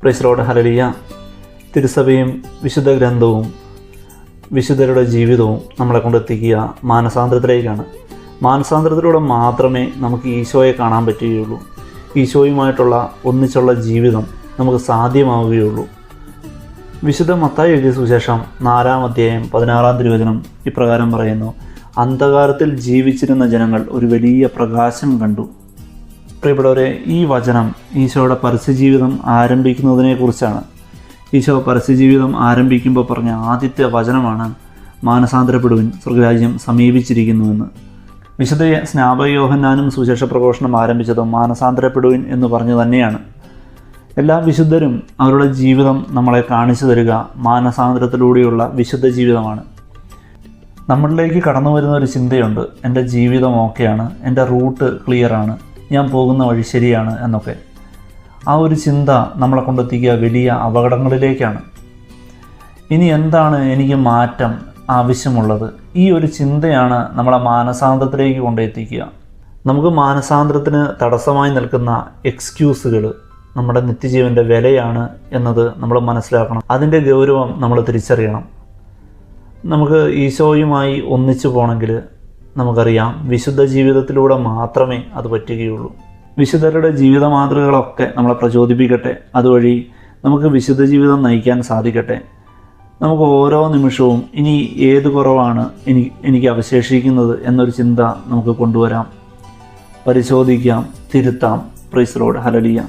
Praise Lord, hallelujah. തിരുസഭയും വിശുദ്ധ ഗ്രന്ഥവും വിശുദ്ധരുടെ ജീവിതവും നമ്മളെ കൊണ്ടെത്തിക്കുക മാനസാന്തരത്തിലേക്കാണ്. മാനസാന്തരത്തിലൂടെ മാത്രമേ നമുക്ക് ഈശോയെ കാണാൻ പറ്റുകയുള്ളൂ. ഈശോയുമായിട്ടുള്ള ഒന്നിച്ചുള്ള ജീവിതം നമുക്ക് സാധ്യമാവുകയുള്ളൂ. വിശുദ്ധ മത്തായി എഴുതിയ സുവിശേഷം 4-ാം അധ്യായം 16-ാം തിരുവചനം ഇപ്രകാരം പറയുന്നു: അന്ധകാരത്തിൽ ജീവിച്ചിരുന്ന ജനങ്ങൾ ഒരു വലിയ പ്രകാശം കണ്ടു. പ്രിയപ്പെട്ടവരെ, ഈ വചനം ഈശോയുടെ പരസ്യജീവിതം ആരംഭിക്കുന്നതിനെക്കുറിച്ചാണ്. ഈശോ പരസ്യജീവിതം ആരംഭിക്കുമ്പോൾ പറഞ്ഞ ആദ്യത്തെ വചനമാണ് മാനസാന്തരപ്പെടുവിൻ, സ്വർഗ്ഗരാജ്യം സമീപിച്ചിരിക്കുന്നുവെന്ന്. വിശുദ്ധ സ്നാപക യോഹന്നാനും സുവിശേഷ പ്രഘോഷണം ആരംഭിച്ചതും മാനസാന്തരപ്പെടുവിൻ എന്ന് പറഞ്ഞു തന്നെയാണ്. എല്ലാ വിശുദ്ധരും അവരുടെ ജീവിതം നമ്മളെ കാണിച്ചു തരിക മാനസാന്തരത്തിലൂടെയുള്ള വിശുദ്ധ ജീവിതമാണ്. നമ്മളിലേക്ക് കടന്നു വരുന്ന ഒരു ചിന്തയുണ്ട്: എൻ്റെ ജീവിതം ഓക്കെയാണ്, എൻ്റെ റൂട്ട് ക്ലിയറാണ്, ഞാൻ പോകുന്ന വഴി ശരിയാണ് എന്നൊക്കെ. ആ ഒരു ചിന്ത നമ്മളെ കൊണ്ടെത്തിക്കുക വലിയ അപകടങ്ങളിലേക്കാണ്. ഇനി എന്താണ് എനിക്ക് മാറ്റം ആവശ്യമുള്ളത്? ഈ ഒരു ചിന്തയാണ് നമ്മളെ മാനസാന്തരത്തിലേക്ക് കൊണ്ടെത്തിക്കുക. നമുക്ക് മാനസാന്തരത്തിന് തടസ്സമായി നിൽക്കുന്ന എക്സ്ക്യൂസുകൾ നമ്മുടെ നിത്യജീവൻ്റെ വിലയാണ് എന്നത് നമ്മൾ മനസ്സിലാക്കണം. അതിൻ്റെ ഗൗരവം നമ്മൾ തിരിച്ചറിയണം. നമുക്ക് ഈശോയുമായി ഒന്നിച്ചു പോകണമെങ്കിൽ നമുക്കറിയാം, വിശുദ്ധ ജീവിതത്തിലൂടെ മാത്രമേ അത് പറ്റുകയുള്ളൂ. വിശുദ്ധരുടെ ജീവിത മാതൃകകളൊക്കെ നമ്മളെ പ്രചോദിപ്പിക്കട്ടെ. അതുവഴി നമുക്ക് വിശുദ്ധ ജീവിതം നയിക്കാൻ സാധിക്കട്ടെ. നമുക്ക് ഓരോ നിമിഷവും ഇനി ഏത് കുറവാണ് എനിക്ക് അവശേഷിക്കുന്നത് എന്നൊരു ചിന്ത നമുക്ക് കൊണ്ടുവരാം. പരിശോധിക്കാം, തിരുത്താം. Praise Lord, hallelujah.